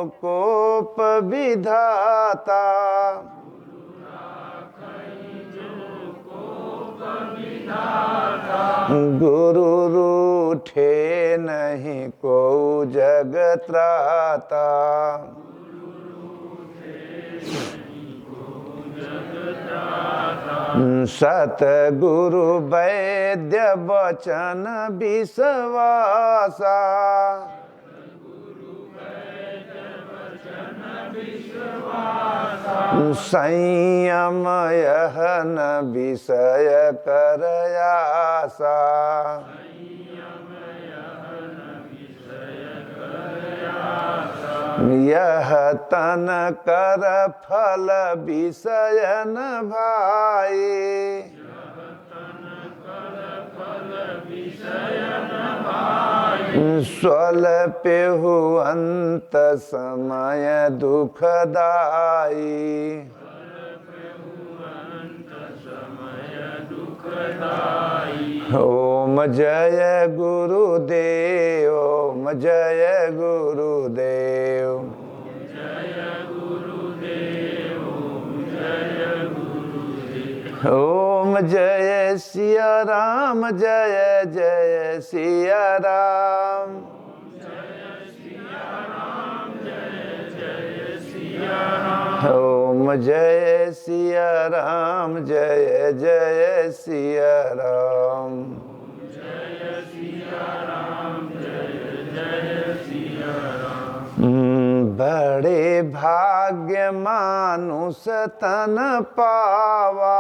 कोप विधाता। गुरु रूठे नहीं को जग त्राता। सतगुरु वैद्य वचन विश्वासा। संयम यह न विषय कर आसा। यह तन कर फल विषय न भाई। स्वल्पेहु अंत समय दुखदाई। ओम जय गुरुदेव, ओम जय गुरुदेव। ओम जय सिया राम, जय जय सिया राम। ओम जय सिया राम, जय जय सिया राम। बड़े भाग्य मानुष तन पावा।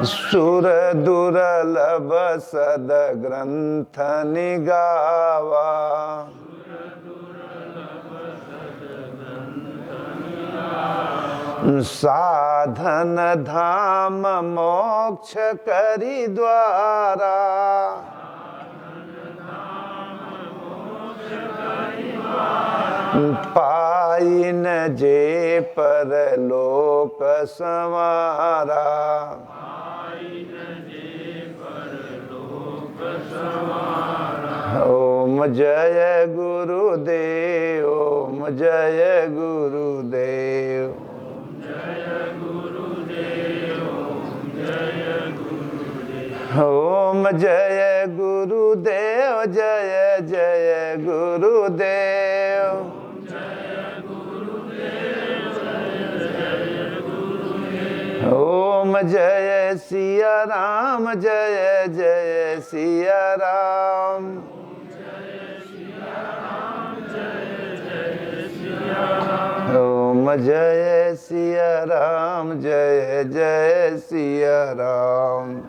सुर दुर्लभ सद ग्रंथ निगावा। साधन धाम मोक्ष करी द्वारा। पाई न जे पर लोक संवारा। ओम जय गुरुदेव, ओम जय गुरुदेव। ओम जय गुरुदेव, जय जय गुरुदेव। ओम जय सिया राम, जय जय सिया राम। ओम जय सिया राम, जय जय सिया राम।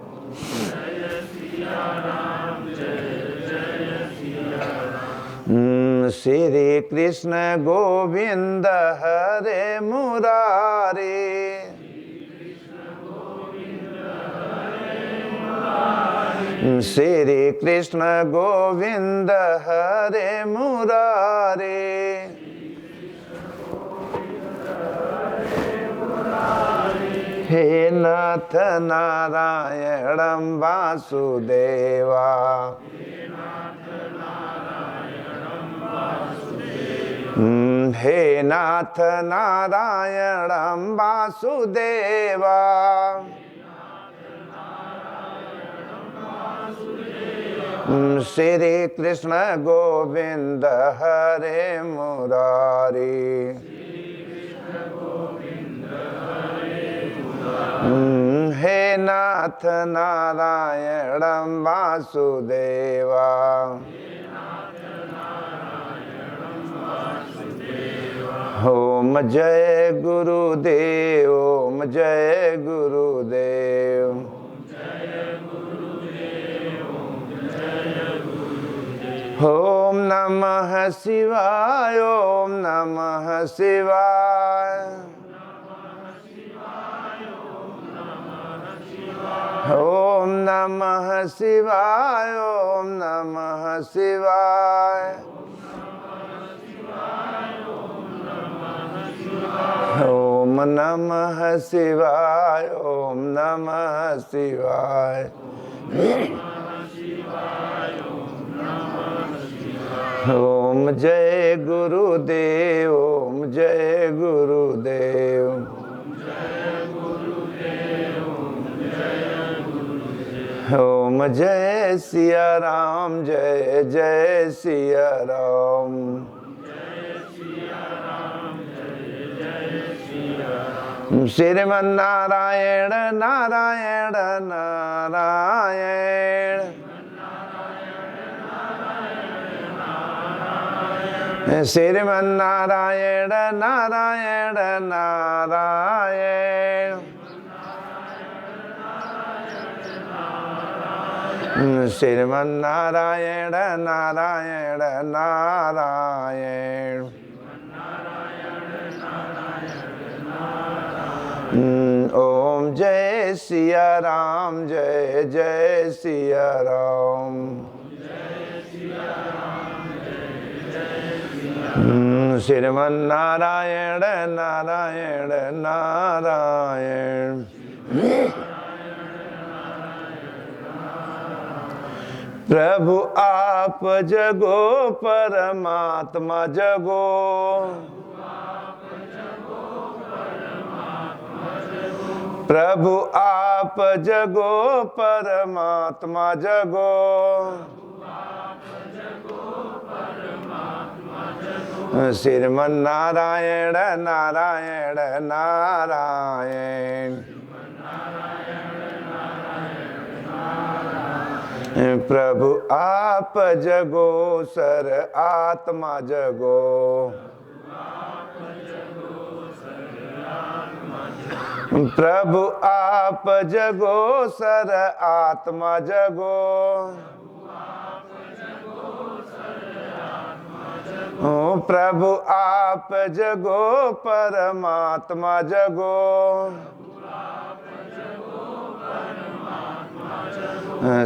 श्री कृष्ण गोविंद हरे मुरारी। श्री कृष्ण गोविंद हरे मुरारी। हे नाथ नारायणं वासुदेवा। हे नाथ नारायणं वासुदेवा। श्री कृष्ण गोविंद हरे मुरारी। हे नाथ नारायणं वासुदेवा। ओम जय गुरुदेव, ओम जय गुरुदेव। ओम नमः शिवाय, ओम नमः शिवाय। ओम नमः शिवाय, ओम नमः शिवाय। ओम नमः शिवाय, ओम नमः शिवाय। ओम जय गुरुदेव, ओम जय गुरुदेव। ओम जय सिया राम, जय जय सिया राम। श्रीमन नारायण नारायण नारायण, श्रीमन नारायण नारायण नारायण, श्रीमन नारायण नारायण नारायण। ओम जय सिया राम, जय जय सिया राम। श्रीमन नारायण नारायण नारायण। प्रभु आप जगो परमात्मा जगो, प्रभु आप जगो परमात्मा जगो, श्रीमन नारायण नारायण नारायण। प्रभु आप जगो सर आत्मा जगो, प्रभु आप जगो सर आत्मा जगो, प्रभु आप जगो परमात्मा जगो,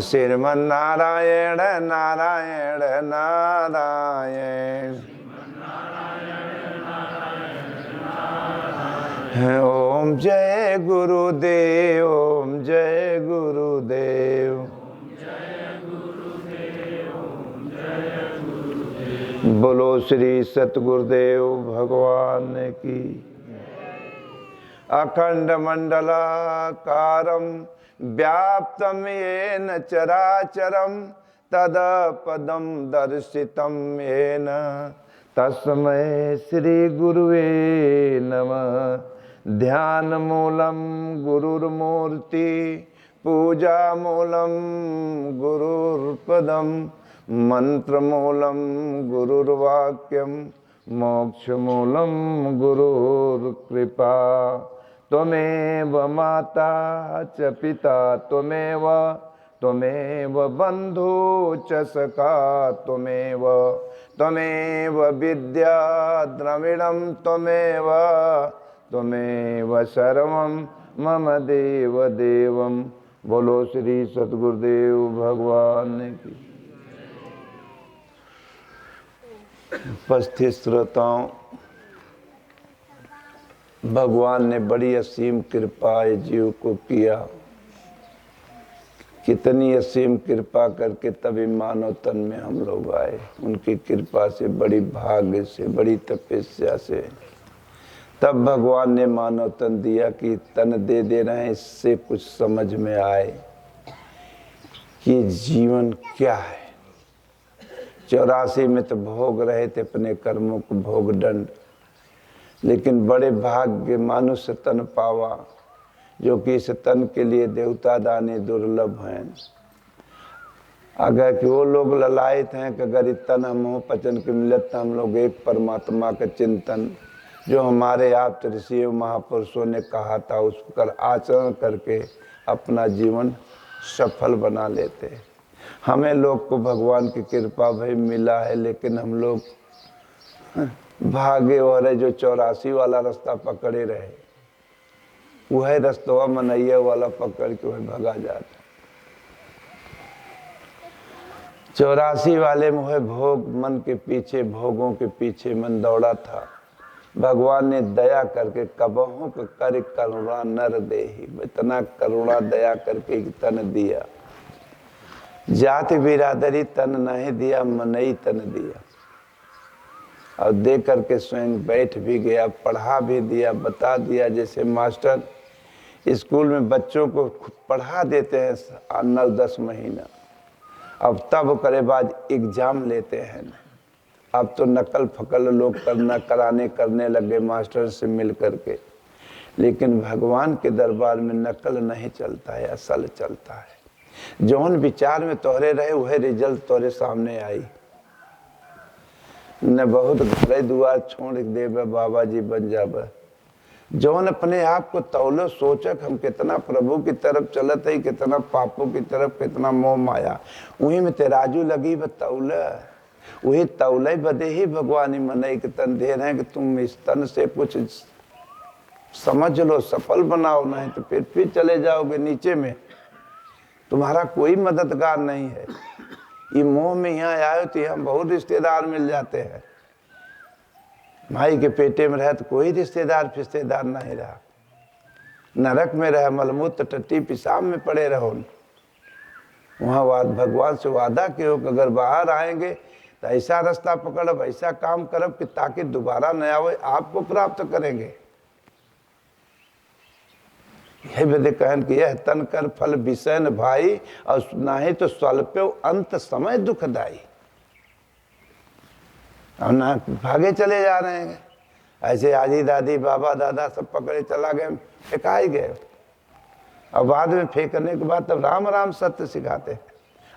श्रीमन नारायण नारायण नारायण। ओम जय गुरुदेव, ओम जय गुरुदेव। बोलो श्री सतगुरुदेव भगवान की। अखंड मंडलाकारं व्याप्तं येन चराचरं तदपदं दर्शितं येन तस्मै श्री गुरुवे नमः। ध्यान मूलं गुरुर्मूर्ति, पूजा मूलं गुरुर्पदं, मंत्र मूलं गुरुर्वाक्यं, मोक्ष मूलं गुरुर्कृपा। त्वमेव माता च पिता त्वमेव, त्वमेव बन्धु च सखा त्वमेव, त्वमेव विद्या द्रविणं त्वमेव, त्वमेव सर्वं मम देव देवं। बोलो श्री सतगुरुदेव भगवान की। उपस्थित श्रोताओं, भगवान ने बड़ी असीम कृपा इस जीव को किया। कितनी असीम कृपा करके तभी मानव तन में हम लोग आए। उनकी कृपा से, बड़ी भाग्य से, बड़ी तपस्या से तब भगवान ने मानव तन दिया कि तन दे दे रहे हैं, इससे कुछ समझ में आए कि जीवन क्या है। 84 में तो भोग रहे थे अपने कर्मों को भोग दंड, लेकिन बड़े भाग्य मानुष तन पावा, जो कि इस तन के लिए देवता दाने दुर्लभ हैं। अगर कि वो लोग ललायत हैं कि अगर तन हम पचन की मिलत, हम लोग एक परमात्मा का चिंतन जो हमारे आप ऋषियों महापुरुषों ने कहा था उस पर आचरण करके अपना जीवन सफल बना लेते। हमें लोग को भगवान की कृपा भाई मिला है, लेकिन हम लोग भागे और जो 84 वाला रास्ता पकड़े रहे, वह रास्ता मनैया वाला पकड़ के वह भगा जाता। 84 वाले में वह भोग मन के पीछे, भोगों के पीछे मन दौड़ा था। भगवान ने दया करके कबहू कर करुणा नर देहि, इतना करुणा दया करके तन दिया। जाति बिरादरी तन नहीं दिया, मनई तन दिया। और दे करके स्वयं बैठ भी गया, पढ़ा भी दिया, बता दिया। जैसे मास्टर स्कूल में बच्चों को पढ़ा देते हैं 9-10 महीना, अब तब करे बाद एग्जाम लेते हैं। अब तो नकल फकल लोग करने लगे मास्टर से मिल करके। लेकिन भगवान के दरबार में नकल नहीं चलता है, असल चलता है। जौन विचार में तोहरे रहे वह रिजल्ट तोहरे सामने आई। न बहुत घरे दुआर छोड़ देवे बाबा जी बन जावे। जौन अपने आप को तौलो सोचक हम कितना प्रभु की तरफ चलत है, कितना पापों की तरफ, कितना मोह माया, वही में तेराजू लगी व तौला, वही तौले बदे ही भगवान मनई के तन दे रहे हैं कि तुम इस तन से कुछ समझ लो, सफल बनाओ, नहीं तो फिर चले जाओगे नीचे में। तुम्हारा कोई मददगार नहीं है। ये मोह में यहाँ आए तो यहाँ बहुत रिश्तेदार मिल जाते हैं। माई के पेटे में रहे तो कोई रिश्तेदार फिश्तेदार नहीं रहा। नरक में रहे, मलमूत्र टट्टी पिशाब में पड़े रहो। वहाँ भगवान से वादा किया कि अगर बाहर आएंगे तो ऐसा रास्ता पकड़ब, ऐसा काम करब कि ताकि दोबारा न आवे, आपको प्राप्त करेंगे। यही बदे कहन कि यह तन कर फल विषय न भाई, और नहीं तो स्वल्प्यो अंत समय दुखदाई। और ना भागे चले जा रहे हैं। ऐसे आजी दादी बाबा दादा सब पकड़े चला गए, फेंकाई गए। और बाद में फेंकने के बाद तब राम राम सत्य सिखाते हैं।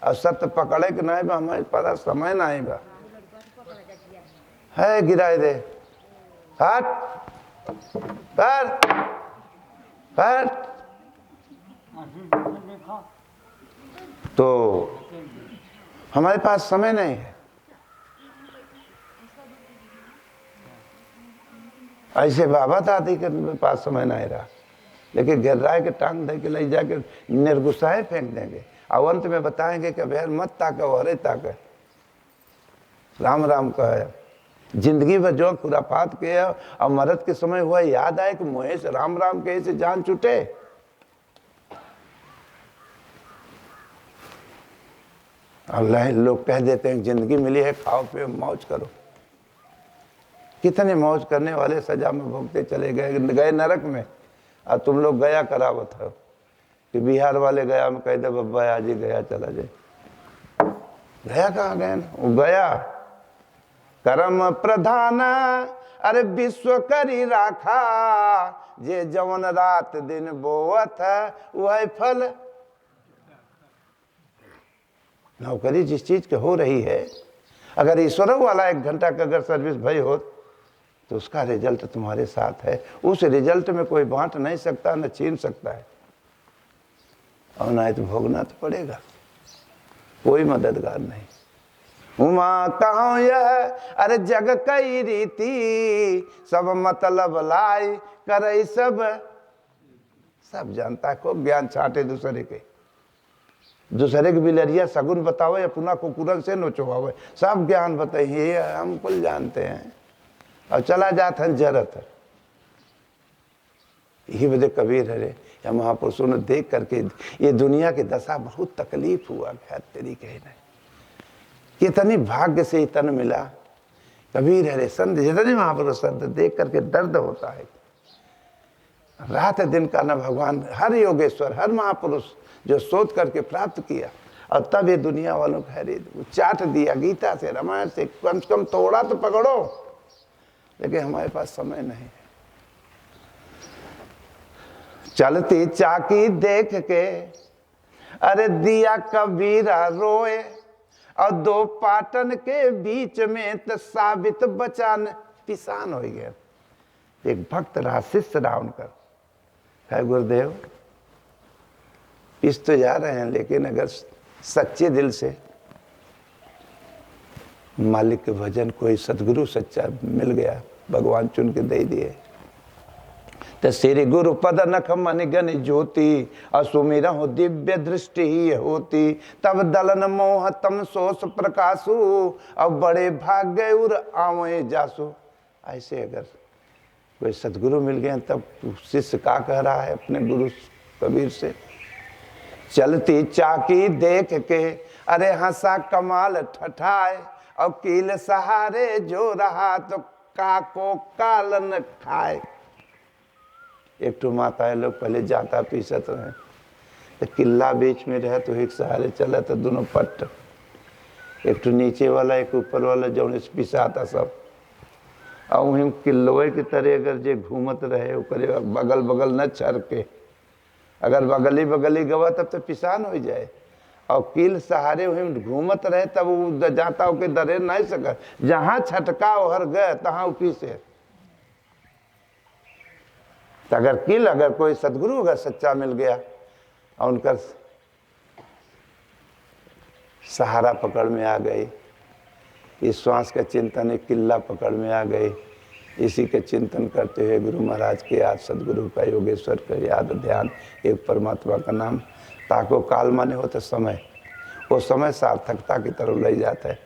और सत्य पकड़े कि नहीं बा हमारे पास समय नहीं बा है, गिराए दे, हट कर। तो हमारे पास समय नहीं है। ऐसे बाबा दादी के पास समय नहीं रहा, लेकिन गिर्राए के टांग दे के ले जाके निर्गुस्साए फेंक देंगे। और अंत में बताएंगे कि भैया मत ताके, अरे ताके, राम राम कहे। जिंदगी भर जो खुरापात के और मरद के समय हुआ याद आए कि मुहे से राम राम कहे से जान छूटे। अल्लाह लोग कह देते हैं जिंदगी मिली है, खाओ पियो मौज करो। कितने मौज करने वाले सजा में भोगते चले गए नरक में। और तुम लोग गया करावत हो कि बिहार वाले गया में कह दे बब्बा आज ही गया चला जाए। गया कहाँ गए? वो गया कर्म प्रधान अरे विश्व करी राखा, जे जवन रात दिन बोवत वह फल। नौकरी जिस चीज के हो रही है, अगर ईश्वर वाला 1 घंटा का अगर सर्विस भई हो तो उसका रिजल्ट तुम्हारे साथ है। उस रिजल्ट में कोई बांट नहीं सकता, न छीन सकता है। और ना तो भोगना तो पड़ेगा, कोई मददगार नहीं। उमा कहो यह अरे जग कई रीति, सब मतलब लाई करे सब जानता है। खूब ज्ञान छाटे दूसरे के बिलरिया सगुन बतावे, अपना कुकुरन से नोचवावे, सब ज्ञान बताइए, हम कुल जानते हैं। और चला जाता है जरत। यही वजह कबीर हरे या महापुरुषों ने देख करके ये दुनिया की दशा बहुत तकलीफ हुआ है तेरी कहना। कितनी भाग्य से तन मिला। कबीर हरे संत जितने महापुरुष संत देख करके दर्द होता है। रात दिन का न भगवान हर योगेश्वर हर महापुरुष जो सोच करके प्राप्त किया, और तब ये दुनिया वालों को हरे चाट दिया गीता से रामायण से, कम से कम थोड़ा तो पकड़ो। लेकिन हमारे पास समय नहीं है। चलती चाकी देख के अरे दिया कबीरा रोए, और 2 पाटन के बीच में तो साबित बचान पिसान हो गया। एक भक्त रहा, शिष्य रहा उनका, है गुरुदेव पिस तो जा रहे हैं, लेकिन अगर सच्चे दिल से मालिक के भजन कोई सदगुरु सच्चा मिल गया, भगवान चुन के दे दिए, तो श्री गुरु पद नख मन गन ज्योति, असुमिरा हो दिव्य दृष्टि ही होती। तब दलन मोह तम सोस प्रकाशु, अब बड़े भाग्य उर आवे जासु। ऐसे अगर कोई सदगुरु मिल गए तब शिष्य का कह रहा है अपने गुरु कबीर से, चलती चाकी देख के अरे हंसा कमाल ठठाए, और कील सहारे जो रहा तो काको काल न खाए। एक तो माताएं लोग पहले जाता पीसत रहे, तो किला बीच में रहे तो एक सहारे चला तो दोनों पट्ट, एक तो नीचे वाला एक ऊपर वाला जो पिसाता सब। और वहीं किलोए की तरह अगर जे घूमत रहे ओकरे बगल बगल न चढ़ के, अगर बगली बगली गवा तब तो पिसान हो जाए। और कील सहारे वहीं घूमत रहे तब वो जाता हो के दरे नहीं सका, जहाँ छटका ओहर गए तहाँ उपी से। तो अगर कील अगर कोई सदगुरु अगर सच्चा मिल गया और उनका सहारा पकड़ में आ गई, इस श्वास का चिंतन एक किला पकड़ में आ गई, इसी के चिंतन करते हुए गुरु महाराज के याद, सदगुरु का, योगेश्वर का याद, ध्यान, एक परमात्मा का नाम, ताको काल माने हो तो समय, वो समय सार्थकता की तरफ ले जाता है।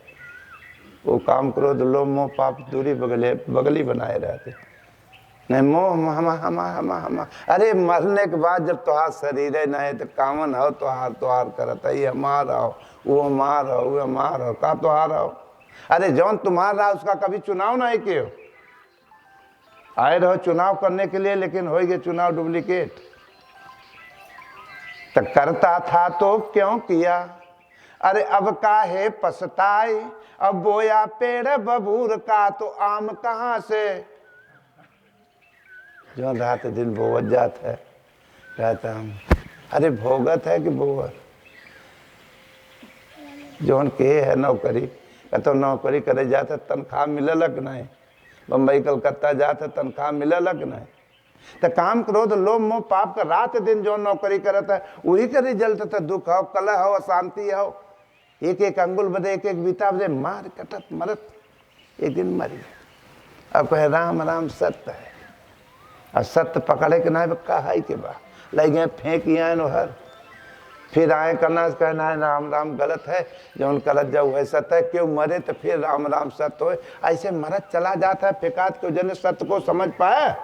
वो काम क्रोध लोभ मोह पाप दूरी बगली बनाए रहते नहीं, मोह हम अरे मरने के बाद जब तुहार शरीर है नहीं तो कामन हो तुहार करता ये हमार हो, वो हमार हो, वो हमार हो, का तुहार हो। अरे जौन तुम्हारा उसका कभी चुनाव नहीं किए, आए रहो चुनाव करने के लिए, लेकिन हो गए चुनाव डुप्लीकेट। तो करता था तो क्यों किया, अरे अब काहे पछताई, अब बोया पेड़ बबूर का तो आम कहाँ से। जो रात दिन बोवत जात है, कहता हम अरे भोगत है कि बोवर, जौन के है नौकरी, कहते नौकरी करे जाते तनख्वाह मिललक नहीं, बम्बई कलकत्ता जाते तनख्वाह मिललक नहीं। तो काम क्रोध लोभ मोह पाप का रात दिन जो नौकरी करता है वही का रिजल्ट था, दुख हो, कलह हो, अशांति हो, एक एक अंगुल बदे एक एक बीता बदे मार कटत मरत एक दिन मरी। अब कहे राम राम सत्य है, और सत्य पकड़े के ना कहा के बा लगे फेंक आए हर, फिर आए करना कहना है राम राम गलत है, जौन गलत जाओ है सत्य है, क्यों मरे तो फिर राम राम सत्य हो, ऐसे मरत चला जाता है फेकात के जन सत्य को समझ पाए।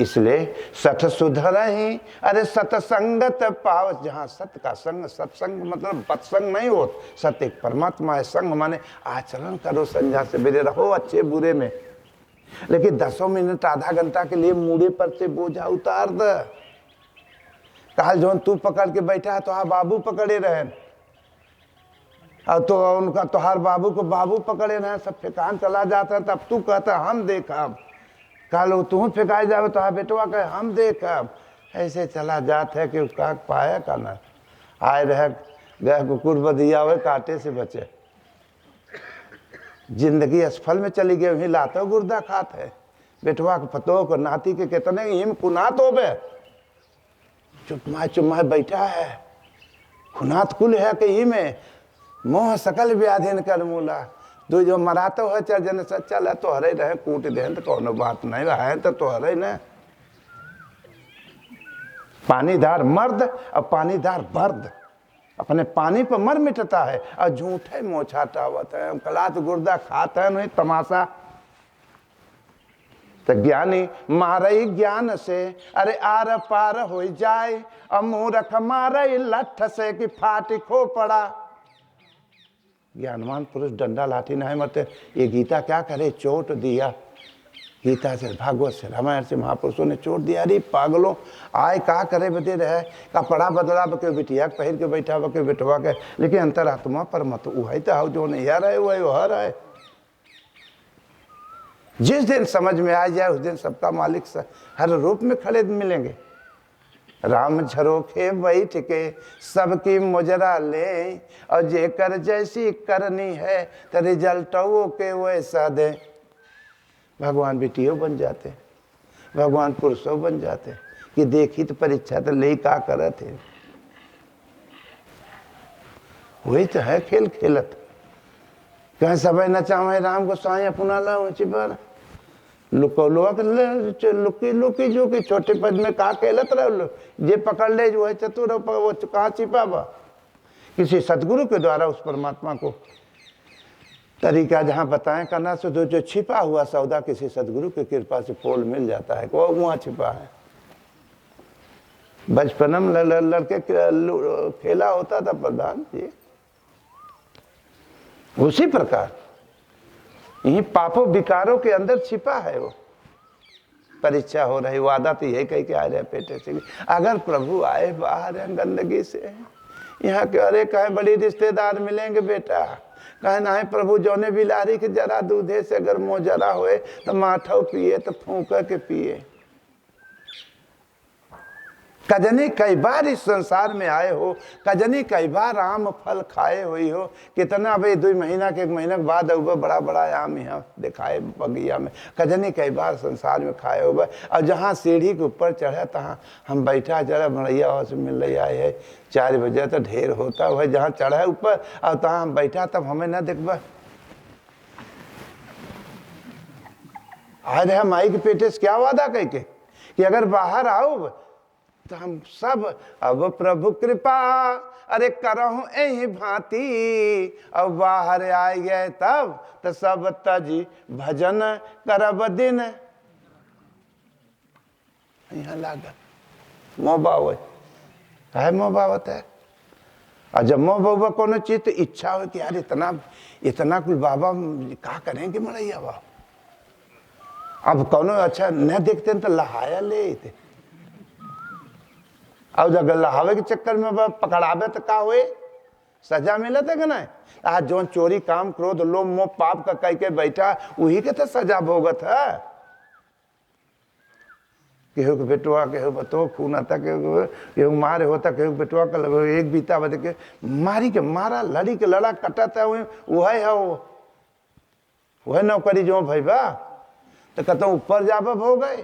इसलिए सठ सुधर ही, अरे सत्संगत पावस, जहाँ सत्य का संग, सत्संग मतलब पत्संग नहीं हो, सत्य एक परमात्मा है, संग माने आचरण करो, संध्या से बेरे रहो अच्छे बुरे में, लेकिन 10 मिनट आधा घंटा के लिए मुड़े पर से बोझा उतार द। काल जो तू पकड़ के बैठा तो बाबू पकड़े रहे, और तो उनका तोहार बाबू को बाबू पकड़े रहे, सब फेकान चला जाता है, तब तू कहता हम देखा, कालो तू फेंकाए जावे तो बेटवा कहे हम देखब, ऐसे चला जात है कि उसका पाया का ना आए रह गए कुकुर बदिया हुए कांटे से बचे, जिंदगी असफल में चली गई, वहीं लाते गुर्दा खात है, बेटवा के पतो को नाती के कितने हिम कुनात हो बे, चुपमा बैठा है, खुनात कुल है कि ही में मोह सकल व्याधीन कर मूला, तू जो मराते हो चाहे जन सच्चा है तो हरे रहे कूट दे तो कोनो बात नहीं है, तो हरे न पानीदार मर्द और पानीदार बर्द अपने पानी पर मर मिटता है, और झूठे मोछा टावत है, कलात गुर्दा खाता है नहीं तमाशा। तो ज्ञानी मारे ज्ञान से, अरे आर पार हो जाए, और मूर्ख मारे लठ से कि फाटी खो पड़ा। ज्ञानवान पुरुष डंडा लाठी नहीं मरते, ये गीता क्या करे चोट दिया, गीता से भागवत से रामायण से महापुरुषों ने चोट दिया, अरे पागलों आए का करे बदे रहे, कपड़ा बदला बके बिटिया पहिर के बैठा बके बेटवा के, लेकिन अंतरात्मा पर मत वही तो जो नहीं यार है वही वह है। जिस दिन समझ में आ जाए उस दिन सबका मालिक हर रूप में खड़े मिलेंगे। राम झरोखे बैठ के सबकी मुजरा ले, और जेकर जैसी करनी है तो रिजल्ट वो के वैसा दे। भगवान बेटियों बन जाते, भगवान पुरुषों बन जाते, कि देखी तो परीक्षा तो ले का करे थे, वही तो है खेल खेलत। कहीं सब नचावे राम को स्वाई अपना ला ऊंची पर लुको लुकी लुकी जो कि छोटे पद में का खेलत रहो, जे पकड़ ले जो है चतुर वो कहाँ छिपा बा। किसी सदगुरु के द्वारा उस परमात्मा को तरीका जहाँ बताएं करना से तो जो छिपा हुआ सौदा किसी सदगुरु की कृपा से पोल मिल जाता है, वो वहाँ छिपा है। बचपन में लड़के खेला होता था प्रधान जी, उसी प्रकार यही पापों विकारों के अंदर छिपा है वो परीक्षा हो रही। वादा तो यही कह के आ रहे पेटे से, अगर प्रभु आए बाहर है गंदगी से, यहाँ के अरे कहे बड़ी रिश्तेदार मिलेंगे बेटा, कहे ना है प्रभु जौने बिलारी के जरा दूधे से अगर मुँह जरा होए तो माठो पिए तो फूंक के पिए। कजनी कई बार इस संसार में आए हो, कजनी कई बार आम फल खाए हुई हो, कितना भाई 2 महीना के 1 महीना के बाद बड़ा बड़ा आम यहाँ दिखाए बगिया में, कजनी कई बार संसार में खाए हो। और जहाँ सीढ़ी के ऊपर चढ़े तहाँ हम बैठा जरा मड़ैया और से मिल रही आए है 4 बजे तो ढेर होता है, जहाँ चढ़े ऊपर और तहाँ हम बैठा तब हमें न देखबा। आज हम माई के पेटे से क्या वादा कह के कि अगर बाहर आओ तो हम सब अब प्रभु कृपा अरे करहूं यही भांति, अब बाहर आए गए तब तो सब तजी भजन करब दिन। यहाँ लागा मोह बाव है, मोह बावत है। और जब मोह बाबा कोनो चीज तो इच्छा हो कि यार इतना कुछ बाबा क्या करेंगे मड़ैया बाबा, अब कोनो अच्छा न देखते तो लहाया ले थे। और जब लहावे के चक्कर में पकड़ावे तो का हुए, सजा मिलत है कि नहीं। आज जो चोरी काम क्रोध लोभ मोह पाप का कह के बैठा वही के तो सजा भोगत है। केहू के बेटुआ केहू बतो खून आता, केहू मारे होता, केहू बेटुआ का एक बीता बदे के मारी के मारा लड़ी के लड़ा कटता है वह नौकरी जो भैया तो कहता ऊपर जाब हो गए,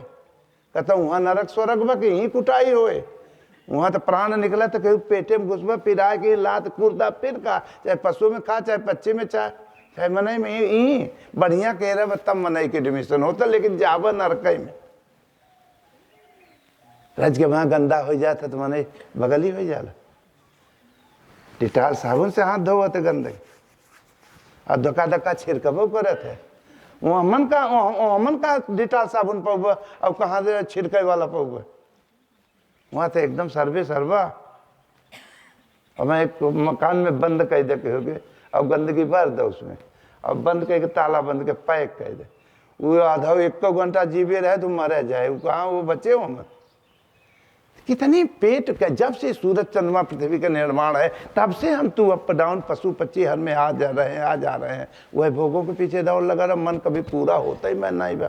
कहता वहां नरक स्वर्ग बा कि यही कुटाई होए, वहां तो प्राण निकला तो कहीं पेटे में घुसबा पिरा के लात कुर्दा फिर का, चाहे पशु में खा चाहे पच्ची में चाहे मनई में यही बढ़िया कह रहे तब मनई के एडमिशन होता, लेकिन जाब नरक में रज के वहां गंदा हो जाता तो मनई बगल ही हो जाला। डिटाल साबुन से हाथ धोवत गंदे और धक्का धक्का छिड़कबो करत है। मन का डिटाल साबुन पाऊब अब कहाँ से छिड़के वाला पाऊब, वहाँ तो एकदम सर्वे सर्वा। और मैं एक मकान में बंद कर दे के अब गंदगी भर दो उसमें, अब बंद करके ताला बंद के पैक कर दे, वो आधा 1 घंटा जीवे रहे तो मर जाए, वो कहाँ वो बचे हो मत। कितनी पेट का जब से सूरज चंद्रमा पृथ्वी का निर्माण है तब से हम तू अप डाउन पशु पक्षी हर में आ जा रहे हैं वह भोगों के पीछे दौड़ लगा रहा, मन कभी पूरा होता ही मैं नहीं बा,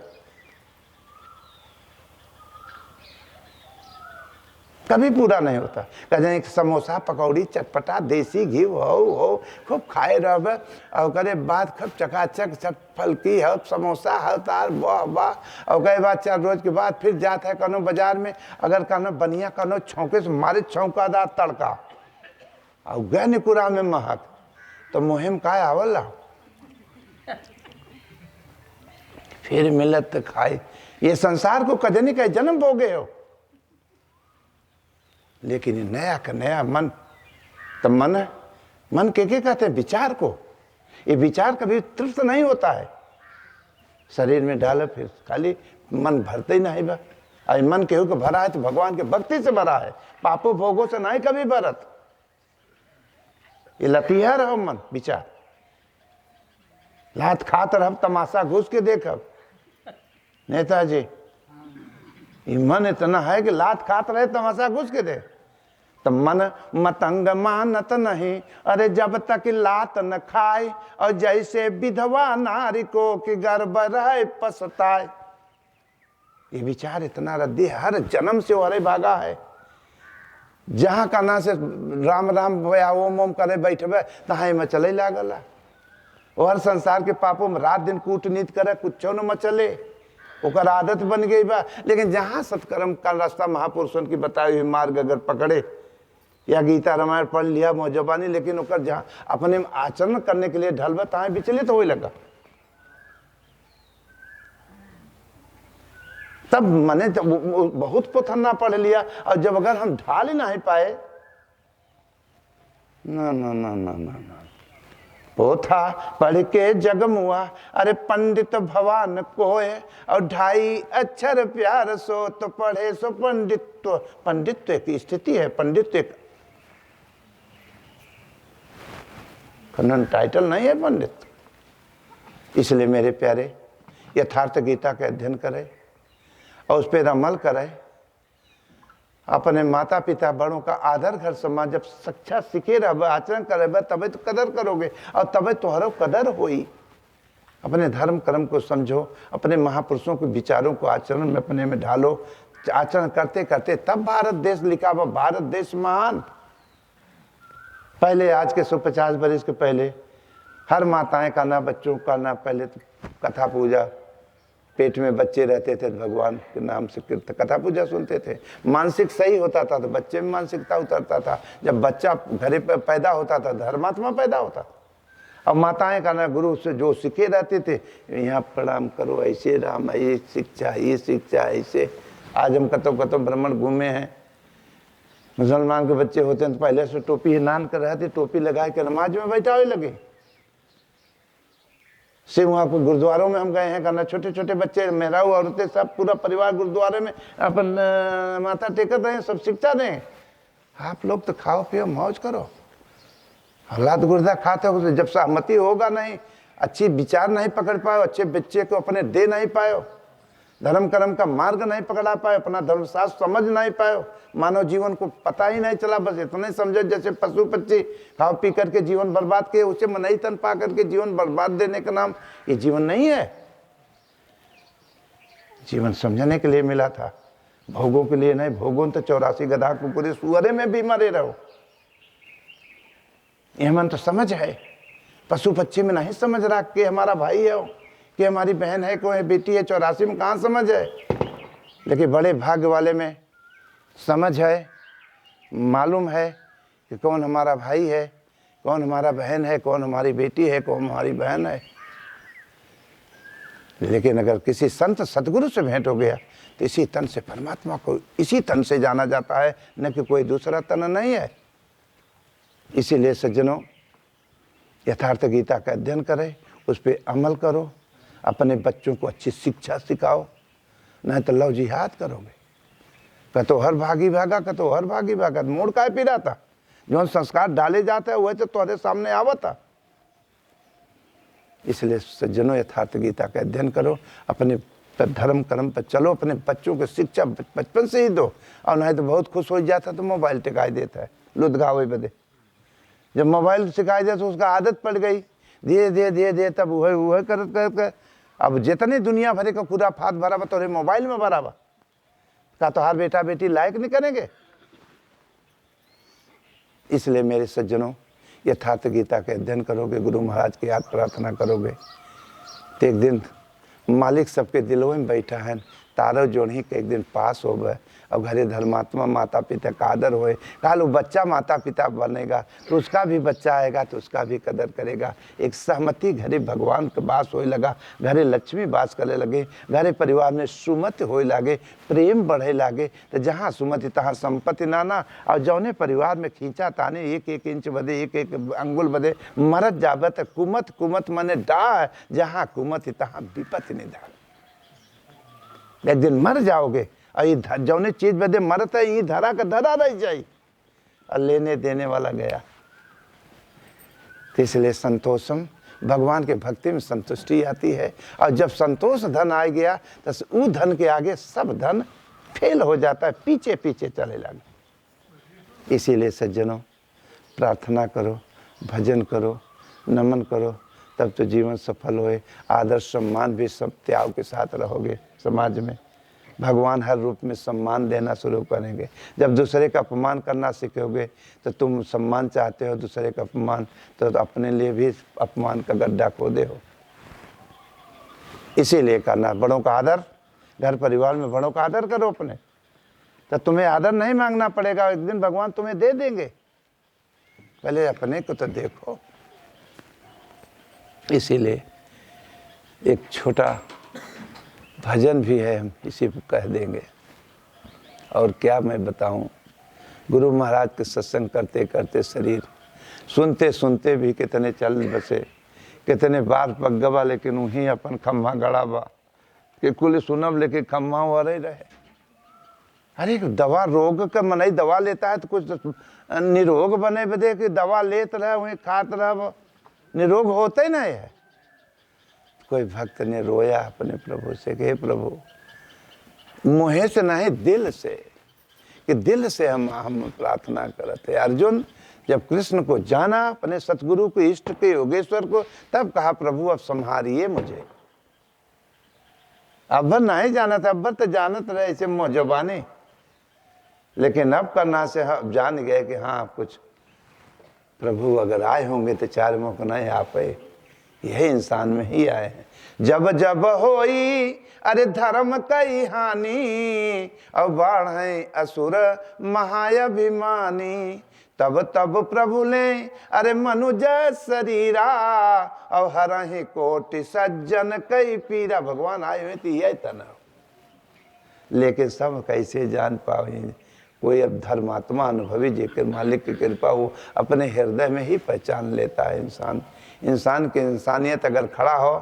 कभी पूरा नहीं होता। कहीं समोसा पकौड़ी चटपटा देसी घी हो खूब खाए रह और करे बात खूब चकाचक चट फलकी हो समोसा हो तार वाह वाह। और कई बात 4 रोज के बाद फिर जाता है कनो बाजार में, अगर कनो बनिया कनो छौके से मारे छौकादार तड़का और गए निकुरा में महक तो मुहिम का आवला फिर मिलत खाए। ये संसार को कजनी का जन्म हो गए हो, लेकिन ये नया का नया मन तो मन के कहते हैं विचार को, ये विचार कभी तृप्त नहीं होता है, शरीर में डालो फिर खाली मन भरते ही नहीं बा। और मन केहू को भरा है तो भगवान के भक्ति से भरा है, पापों भोगों से नहीं कभी भरत। ये लतीहा रहो मन विचार, लात खात रह तमाशा घुस के देखब नेताजी, ये मन इतना है कि लात खात रहे तमाशा घुस के दे तो मन मतंग मानत नहीं, अरे जब तक लात न खाए और जैसे विधवा नारी को कि गर्भ रहे पछताए। ये विचार इतना रद्दी है, हर जन्म से अरे भागा है। जहाँ कहना से राम राम भया ओम ओम करे बैठबे तहाँ में चले लागला। और संसार के पापों में रात दिन कूटनीत करे कुछ न मचले, ओकर आदत बन गई बा। लेकिन जहाँ सत्कर्म का रास्ता महापुरुषों की बताई हुई मार्ग अगर पकड़े या गीता रामायण पढ़ लिया मौजबानी, लेकिन ओकर जहाँ अपने आचरण करने के लिए ढलबा तहाँ विचलित हो लगा, तब मैंने बहुत पोथन्ना पढ़ लिया। और जब अगर हम ढाल ही नहीं पाए ना ना ना ना ना ना पोथा पढ़ के जगमुआ, अरे पंडित भवान कोय और 2.5 अक्षर प्यार सो तो पढ़े सो पंडित्व। पंडित्व की स्थिति है, पंडित्व खंडन टाइटल नहीं है पंडित। इसलिए मेरे प्यारे, यथार्थ गीता का अध्ययन करें और उस पर अमल करें। अपने माता पिता बड़ों का आदर घर समाज जब शिक्षा सीखे रह आचरण करे तबे तो कदर करोगे और तबे तुम्हारो कदर होई। अपने धर्म कर्म को समझो, अपने महापुरुषों के विचारों को आचरण में अपने में ढालो। आचरण करते करते तब भारत देश लिखा हुआ, भारत देश महान। पहले आज के 150 वर्ष के पहले हर माताएं का ना, बच्चों का ना, पहले तो कथा पूजा, पेट में बच्चे रहते थे भगवान के नाम से कथा पूजा सुनते थे। मानसिक सही होता था तो बच्चे में मानसिकता उतरता था। जब बच्चा घरे पर पैदा होता था धर्मात्मा पैदा होता। अब माताएं का ना, गुरु से जो सीखे रहते थे, यहाँ प्रणाम करो ऐसे, राम ये शिक्षा ऐसे। आज हम कतो ब्राह्मण घूमे हैं, मुसलमान के बच्चे होते हैं तो पहले से टोपी नान कर रहे थे, टोपी लगा के नमाज में बैठा हुए लगे। से वहाँ को गुरुद्वारों में हम गए हैं, करना छोटे छोटे बच्चे, मेहराऊ औरतें, सब पूरा परिवार गुरुद्वारे में अपन माथा टेकत रहे, सब शिक्षा दें। आप लोग तो खाओ पियो मौज करो, औलाद गुर्दा खाते हो। जब सहमति होगा नहीं, अच्छी विचार नहीं पकड़ पाओ, अच्छे बच्चे को अपने दे नहीं पाओ, धर्म कर्म का मार्ग नहीं पकड़ा पाए, अपना धर्मशास्त्र समझ नहीं पाए, मानव जीवन को पता ही नहीं चला, बस इतना ही समझो जैसे पशु पक्षी खाओ पी करके जीवन बर्बाद किए, उसे मनई तन पा करके जीवन बर्बाद देने का नाम ये जीवन नहीं है। जीवन समझने के लिए मिला था, भोगों के लिए नहीं। भोगों तो 84 गधा कुकुरे सुअरे में भी मरे रहो, यह मन तो समझ है। पशु पक्षी में नहीं समझ रहा कि हमारा भाई है, कि हमारी बहन है, कोई बेटी है, 84 में कहाँ समझ है। लेकिन बड़े भाग्य वाले में समझ है, मालूम है कि कौन हमारा भाई है, कौन हमारा बहन है, कौन हमारी बेटी है, कौन हमारी बहन है। लेकिन अगर किसी संत सदगुरु से भेंट हो गया तो इसी तन से परमात्मा को इसी तन से जाना जाता है, न कि कोई दूसरा तन नहीं है। इसीलिए सज्जनों, यथार्थ गीता का अध्ययन करें, उस पर अमल करो, अपने बच्चों को अच्छी शिक्षा सिखाओ, नहीं तो लव जिहाद करोगे। कतो हर भागी भागा, कतो हर भागी भागा, मोड़ का पीड़ा था। जो संस्कार डाले जाते हैं वह तो तुम्हारे सामने आवता। इसलिए सज्जनों, यथार्थ गीता का अध्ययन करो, अपने धर्म कर्म पर चलो, अपने बच्चों को शिक्षा बचपन से ही दो। और नहीं तो बहुत खुश हो जाता तो मोबाइल टिकाई देता है लुदगावे बदे। जब मोबाइल सिखाई दे तो उसका आदत पड़ गई, धीरे तब वह कर अब जितनी दुनिया भरे का पूरा फात भरा तो मोबाइल में भरा बा, का तो हर बेटा बेटी लायक नहीं करेंगे। इसलिए मेरे सज्जनों, यथार्थ गीता के अध्ययन करोगे, गुरु महाराज की याद प्रार्थना करोगे तो एक दिन मालिक सबके दिलों में बैठा है, तारो जोड़ी के एक दिन पास हो गए और घरे धर्मात्मा माता पिता का आदर होए। कल वो बच्चा माता पिता बनेगा तो उसका भी बच्चा आएगा तो उसका भी कदर करेगा। एक सहमति घरे भगवान के वास होए लगा, घरे लक्ष्मी वास करे लगे, घरे परिवार में सुमति होए लागे, प्रेम बढ़े लागे। तो जहाँ सुमति तहाँ संपत्ति नाना। और जौने परिवार में खींचा ताने एक एक इंच बदे, एक एक अंगुल बदे मरत जाबत कुमत, कुमत मने डा, जहाँ कुमति तहाँ विपत्ति निधान। एक दिन मर जाओगे और ये जौने चीज बदे मरता है, ये धरा का धरा रह जाए और लेने देने वाला गया। तो इसलिए संतोषम, भगवान के भक्ति में संतुष्टि आती है। और जब संतोष धन आ गया तो उस धन के आगे सब धन फेल हो जाता है, पीछे पीछे चले लगे। इसीलिए सज्जनों, प्रार्थना करो, भजन करो, नमन करो, तब तो जीवन सफल होए। आदर सम्मान भी सब त्याग के साथ रहोगे समाज में। भगवान हर रूप में सम्मान देना शुरू करेंगे। जब दूसरे का अपमान करना सीखोगे तो तुम सम्मान चाहते हो, दूसरे का अपमान, तो अपने लिए भी अपमान का गड्ढा खोदे हो। इसीलिए करना बड़ों का आदर, घर परिवार में बड़ों का आदर करो अपने, तो तुम्हें आदर नहीं मांगना पड़ेगा, एक दिन भगवान तुम्हें दे देंगे। पहले अपने को तो देखो। इसीलिए एक छोटा भजन भी है, हम इसी को कह देंगे। और क्या मैं बताऊं, गुरु महाराज के सत्संग करते करते शरीर सुनते सुनते भी कितने चल बसे, कितने बार पगवा, लेकिन वहीं अपन खम्मा गड़ा बा कि कुल सुनब लेकिन खम्मा हो रहे। अरे दवा रोग का मनई दवा लेता है तो कुछ निरोग बने बदे कि दवा लेत रहे वहीं खात रह। निरोग होता ही नहीं है। कोई भक्त ने रोया अपने प्रभु से कि हे प्रभु, मुँह से नहीं दिल से, कि दिल से हम प्रार्थना करते। अर्जुन जब कृष्ण को जाना, अपने सतगुरु को, इष्ट के योगेश्वर को, तब कहा प्रभु अब संहारिए मुझे। अब्बर नहीं जाना था, अब्बर तो जानत रहे ऐसे मौजबाने, लेकिन अब करना से हम जान गए कि हाँ कुछ प्रभु अगर आए होंगे तो चार मुख नहीं आ पाए, यही इंसान में ही आए हैं। जब जब होई अरे धर्म कई हानि, अब बाढ़ असुर महाअभिमानी, तब तब प्रभु ले अरे मनुज शरीरा, अब हरहि कोटि सज्जन कई पीरा। भगवान आए हुए तो यही तना, लेकिन सब कैसे जान पाए। कोई अब धर्मात्मा अनुभवी जेकर मालिक की कृपा हो अपने हृदय में ही पहचान लेता है इंसान। इंसान की इंसानियत अगर खड़ा हो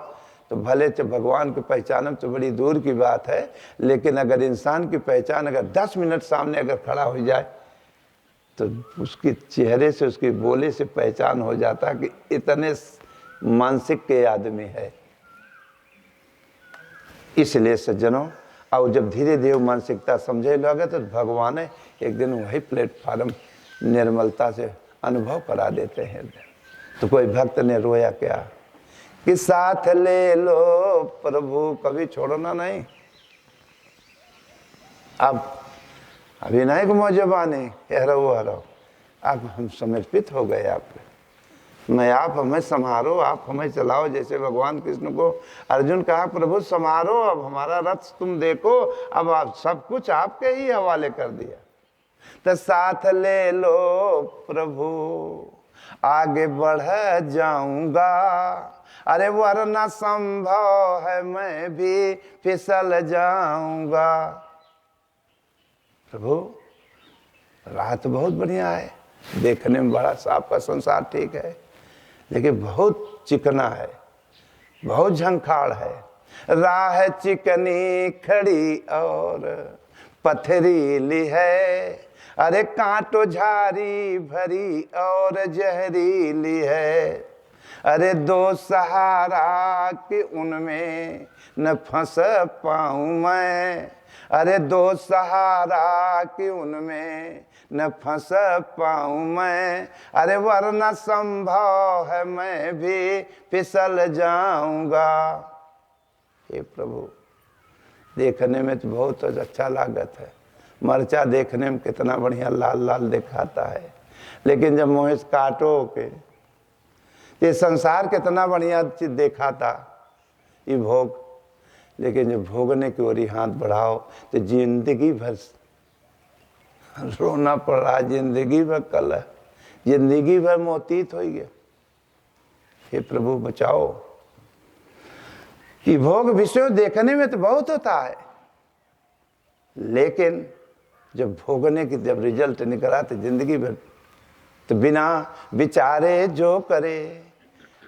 तो भले से भगवान की पहचान तो बड़ी दूर की बात है, लेकिन अगर इंसान की पहचान अगर 10 मिनट सामने अगर खड़ा हो जाए तो उसके चेहरे से, उसकी बोले से पहचान हो जाता है कि इतने मानसिक के आदमी है। इसलिए सज्जनों, और जब धीरे धीरे मानसिकता समझे लगे तो भगवान एक दिन वही प्लेटफार्म निर्मलता से अनुभव करा देते हैं। तो कोई भक्त ने रोया क्या कि साथ ले लो प्रभु, कभी छोड़ना नहीं। अब अभी नहीं को मौजबानी हरो हरो, अब हम समर्पित हो गए आप पे। मैं आप हमें संभारो, आप हमें चलाओ। जैसे भगवान कृष्ण को अर्जुन कहा प्रभु संभारो, अब हमारा रथ तुम देखो, अब आप सब कुछ आपके ही हवाले कर दिया। तो साथ ले लो प्रभु, आगे बढ़ जाऊंगा, अरे वरना संभव है मैं भी फिसल जाऊंगा। प्रभु राह तो बहुत बढ़िया है, देखने में बड़ा साफ का संसार ठीक है, लेकिन बहुत चिकना है, बहुत झंखाड़ है। राह चिकनी खड़ी और पथरीली है, अरे कांटो झारी भरी और जहरीली है। अरे दो सहारा कि उनमें न फंस पाऊं मैं, अरे दो सहारा कि उनमें न फंस पाऊं मैं, अरे वरना संभव है मैं भी फिसल जाऊंगा। हे प्रभु, देखने में तो बहुत अच्छा लागत है, मरचा देखने में कितना बढ़िया लाल लाल दिखाता है, लेकिन जब मुँह से काटो के ये संसार कितना बढ़िया चीज दिखाता ये भोग, लेकिन जब भोगने की ओर हाथ बढ़ाओ तो जिंदगी भर रोना पड़ रहा, जिंदगी भर कल है, जिंदगी भर मोतीत हो गया। हे प्रभु बचाओ। ये भोग विषय देखने में तो बहुत होता है, लेकिन जब भोगने की जब रिजल्ट निकल आता जिंदगी भर, तो बिना विचारे जो करे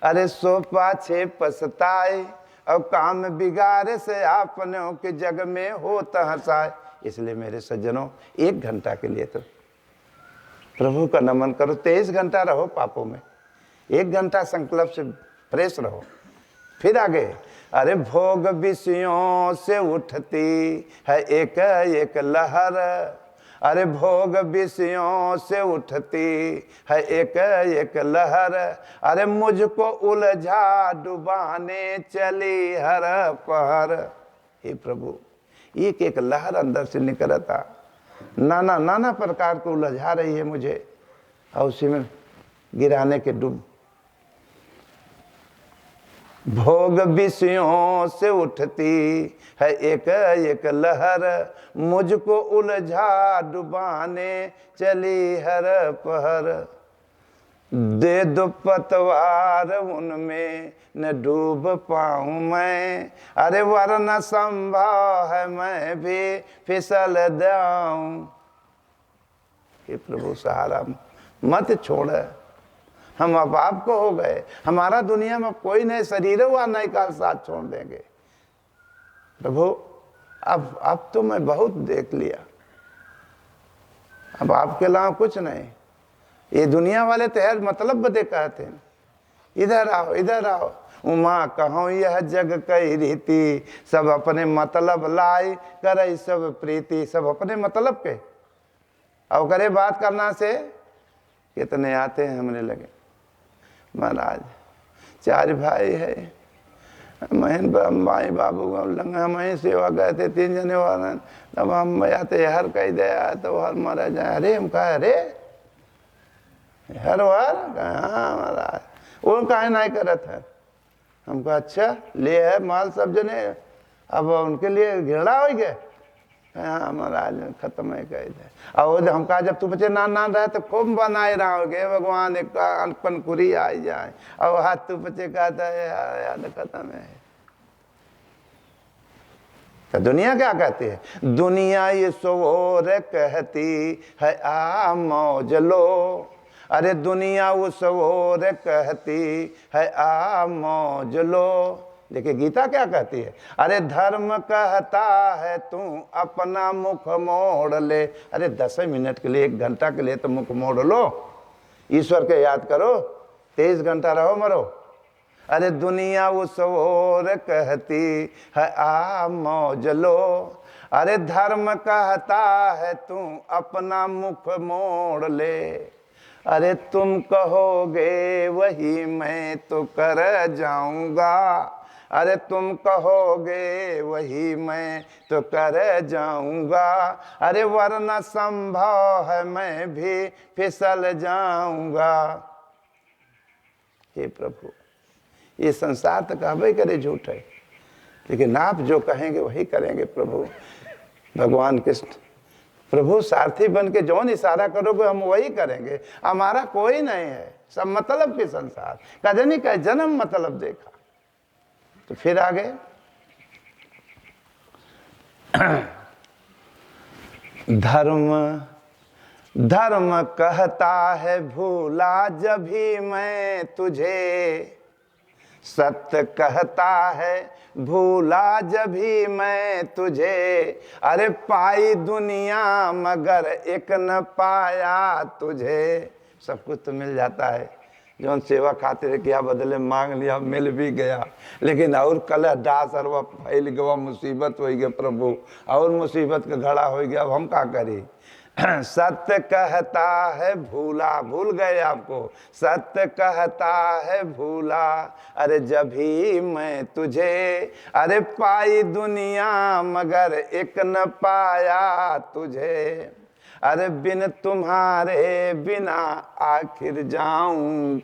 अरे सो पाछे पछताए, और काम बिगाड़े से आपने के जग में होता हंसाए। इसलिए मेरे सज्जनों, 1 घंटा के लिए तो प्रभु का नमन करो। 23 घंटा रहो पापों में, 1 घंटा संकल्प से फ्रेश रहो, फिर आगे। अरे भोग विषयों से उठती है एक एक लहर, अरे भोग विषयों से उठती है एक एक लहर, अरे मुझको उलझा डुबाने चली हर पहर। हे प्रभु, एक एक लहर अंदर से निकलता, नाना नाना प्रकार को उलझा रही है मुझे, और उसी में गिराने के डूब। भोग विषयों से उठती है एक एक लहर, मुझको उलझा डुबाने चली हर पहर। दे दो पतवार उनमें न डूब पाऊं मैं, अरे वरना संभव है मैं भी फिसल जाऊं। हे प्रभु सहारा मत छोड़, हम अब आपको हो गए, हमारा दुनिया में कोई नहीं, शरीर हुआ नहीं का साथ छोड़ देंगे। प्रभु अब तो मैं बहुत देख लिया, अब आपके अलावा कुछ नहीं। ये दुनिया वाले तो यार मतलब बदे कहते हैं, इधर आओ इधर आओ। उमा कहूँ यह जग कई रीति, सब अपने मतलब लाई करे सब प्रीति। सब अपने मतलब के अब करे बात करना से कितने आते हैं हमने लगे। महाराज 4 भाई है, महीन माई बाबू लंगा मही सेवा गए थे 3 जने वाला। तब हम आते हर कही दया तो हर मारा जाए। अरे हम कहा अरे हर वार हाँ महाराज वो कहे नहीं करत है। हमको अच्छा ले है माल सब जने, अब उनके लिए घृणा हो गए। हाँ महाराज खत्म है कह दे। और हम कहा जब तू बच्चे नान रहे तो खूब बनाए रहोगे भगवान एक पनकुरी आ जाए। और हाथ तू बच्चे कहता है याद खत्म है। तो दुनिया क्या कहती है? दुनिया ये सोर कहती है आ मौज लो। अरे दुनिया उस ओर कहती है आ मौज लो। देखिए गीता क्या कहती है? अरे धर्म कहता है तू अपना मुख मोड़ ले। अरे 10 मिनट के लिए 1 घंटा के लिए तो मुख मोड़ लो, ईश्वर के याद करो। 23 घंटा रहो मरो। अरे दुनिया उस ओर कहती है आ मौज लो। अरे धर्म कहता है तू अपना मुख मोड़ ले। अरे तुम कहोगे वही मैं तो कर जाऊंगा। अरे तुम कहोगे वही मैं तो कर जाऊंगा। अरे वरना संभव है मैं भी फिसल जाऊंगा। हे प्रभु ये संसार तो कहबे करे झूठ है, लेकिन आप जो कहेंगे वही करेंगे प्रभु। भगवान कृष्ण प्रभु सारथी बन के जौन इशारा करोगे हम वही करेंगे। हमारा कोई नहीं है, सब मतलब के संसार। कजनी का जन्म मतलब देखा। तो फिर आगे धर्म कहता है भूला जभी मैं तुझे। सत्य कहता है भूला जभी मैं तुझे। अरे पाई दुनिया मगर एक न पाया तुझे। सब कुछ तो मिल जाता है, जो सेवा खातिर किया बदले मांग लिया मिल भी गया, लेकिन और कल दास और वह फैल गया मुसीबत हो गया प्रभु, और मुसीबत का घड़ा हो गया। अब हम क्या करें? सत्य कहता है भूला, भूल गए आपको। सत्य कहता है भूला अरे जभी मैं तुझे। अरे पाई दुनिया मगर एक न पाया तुझे। अरे बिन तुम्हारे बिना आखिर जाऊं,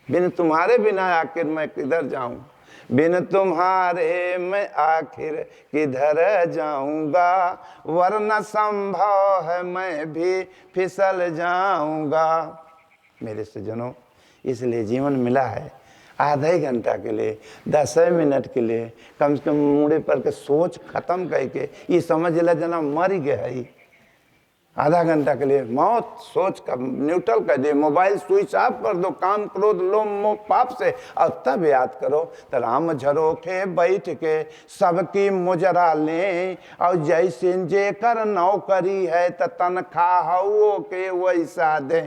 बिन तुम्हारे बिना आखिर मैं किधर जाऊं। बिन तुम्हारे मैं आखिर किधर जाऊंगा। वरना संभव है मैं भी फिसल जाऊंगा। मेरे सज्जनों इसलिए जीवन मिला है आधे घंटा के लिए, 10 मिनट के लिए, कम से कम मुड़े पर के सोच खत्म करके ये समझ ले जना मर गया है। आधा घंटा के लिए मौत सोच कर न्यूट्रल कर दे, मोबाइल स्विच ऑफ कर दो, काम क्रोध लोभ मोह पाप से, और तब याद करो तो राम झरोखे बैठ के सबकी मुजरा ले। और जैसे जे कर नौकरी है तो तनख्वाह के वैसा दे।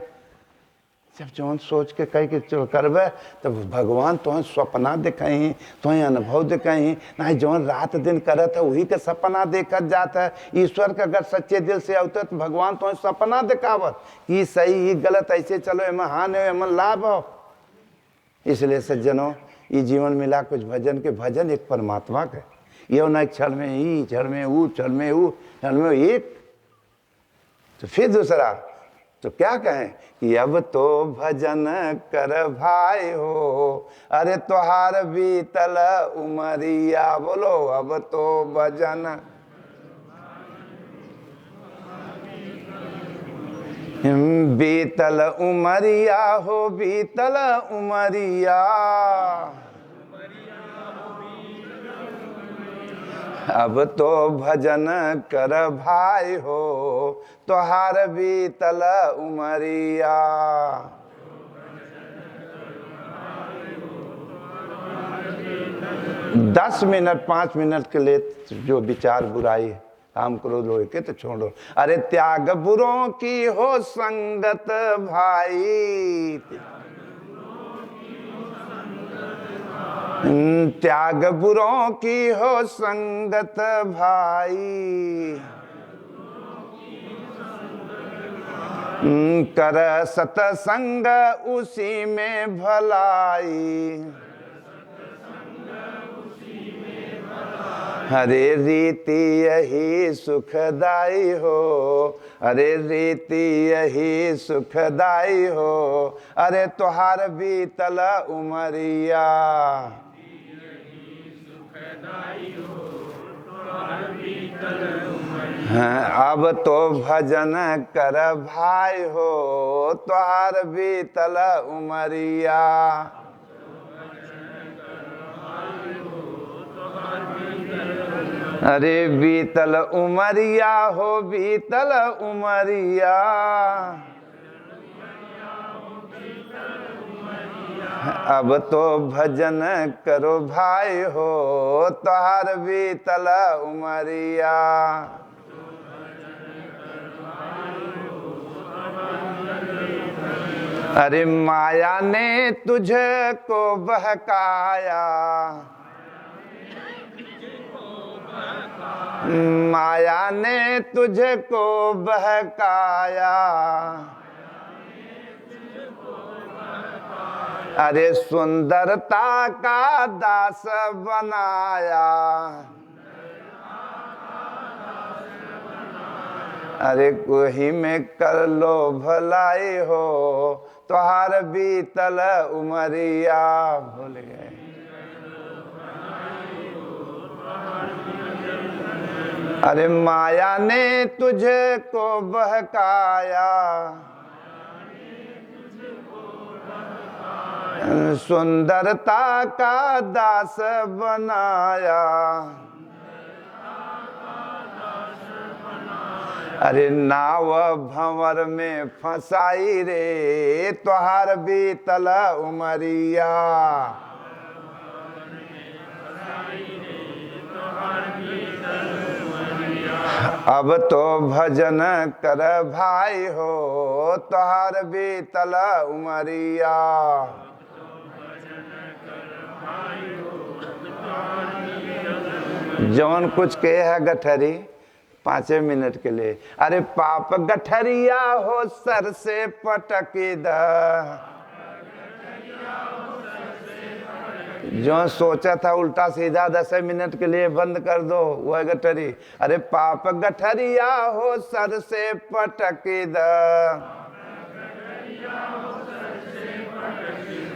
जब जौन सोच के कह के करबे तब भगवान तुम सपना दिखाई, तुम अनुभव दिखाई। ना जौन रात दिन करत है वही के सपना देखत जाता है। ईश्वर का अगर सच्चे दिल से आवते तो भगवान तुम सपना दिखावत कि सही ये गलत ऐसे चलो एम हान है एम लाभ हो। इसलिए सज्जनों ये जीवन मिला कुछ भजन के, भजन एक परमात्मा के। ये न क्षण में ही, क्षण में वो, क्षण में वो, क्षण में एक। तो फिर दूसरा तो क्या कहें कि अब तो भजन कर भाई हो। अरे तोहार बीतल उमरिया, बोलो अब तो भजन। बीतल उमरिया हो बीतल उमरिया। अब तो भजन कर भाई हो तोहार बीतल उमरिया। 10 मिनट 5 मिनट के लिए जो विचार बुराई है काम क्रोध लोहे के तो छोड़ो। अरे त्याग बुरों की हो संगत भाई। त्याग बुरों की हो संगत भाई, कर सतसंग उसी में भलाई। हरे रीति यही सुखदाई हो, अरे रीति यही सुखदाई हो, अरे तुहार बीतल उमरिया। अब तो भजन कर भाई हो, तुहार बीतल उमरिया। अरे बीतल उमरिया हो, बीतल उमरिया। अब तो भजन करो भाई हो, तुहार बीतल उमरिया। अरे माया ने तुझको बहकाया, माया ने तुझको बहकाया। अरे सुंदरता का दास बनाया, अरे कोही में कर लो भलाई हो, तुहार बीतल उमरिया। भूल गए। अरे माया ने तुझको बहकाया, सुंदरता का दास बनाया। अरे नाव भंवर में फंसाई रे, तुहार बीतल उमरिया। अब तो भजन कर भाई हो, तुहार बीतल उमरिया। जौन कुछ कहे है गठरी 5 मिनट के लिए। अरे पाप गठरिया हो सर से पटकी द, जो सोचा था उल्टा सीधा 10 मिनट के लिए बंद कर दो, वह गठरी। अरे पाप गठरिया हो सर से पटकी द,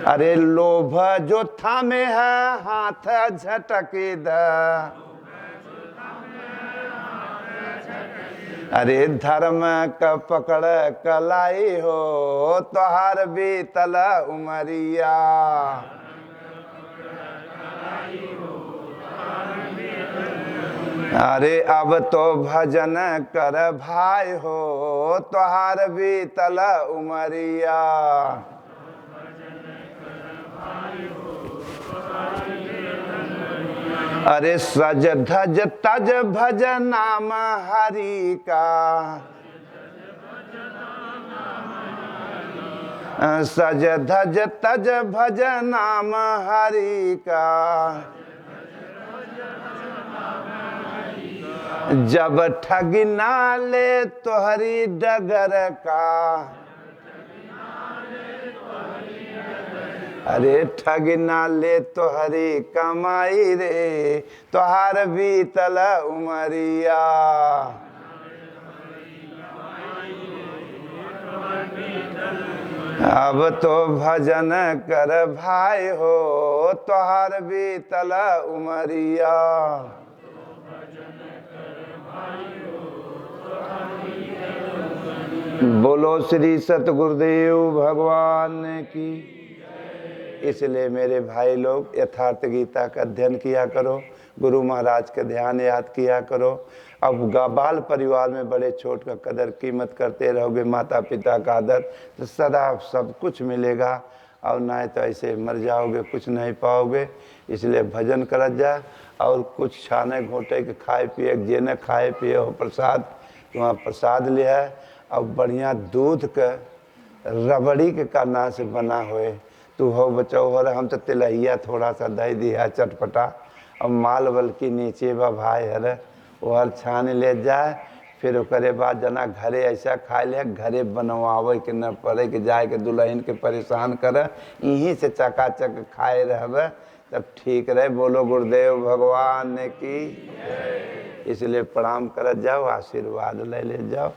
अरे लोभ जो थामे है हाथ झटकी द, अरे धर्म का पकड़ कलाई हो, तुहार बीतल उमरिया। अरे अब तो भजन कर भाई हो, तुहार बीतल उमरिया। अरे सज धज तज भज नाम हरि का, सज धज तज भज नाम हरि का। जब ठग ना ले तोहरी डगर का, अरे ठग ना ले तोहरी कमाई रे, तुहार बीतल उमरिया। अब तो भजन कर भाई हो, तुहार बीतल उमरिया। बोलो श्री सतगुरुदेव भगवान की। इसलिए मेरे भाई लोग यथार्थ गीता का अध्ययन किया करो, गुरु महाराज का ध्यान याद किया करो। अब बाल परिवार में बड़े छोट का कदर कीमत करते रहोगे, माता पिता का आदर, तो सदा सब कुछ मिलेगा। और ना तो ऐसे मर जाओगे, कुछ नहीं पाओगे। इसलिए भजन कर जा, और कुछ छाने घोटे के खाए पिए, जे न खाए पिए हो प्रसाद, वहाँ प्रसाद ले आए। और बढ़िया दूध के रबड़ी के काना से बना हुए तू हो बचाओ हो रहा हम तो तिलहिया थोड़ा सा दे दिया चटपटा। अब माल बल्कि नीचे बा भाई हर वो हर छान ले जाए, फिर ओकरे बाद जना घरे ऐसा खाए ले घरे बनवावे के न पड़े कि जाए के दुल्हन के परेशान कर, यहीं से चकाचक खाए रहबे तब ठीक रहे। बोलो गुरुदेव भगवान की। इसलिए प्रणाम कर जाओ, आशीर्वाद ले जाओ।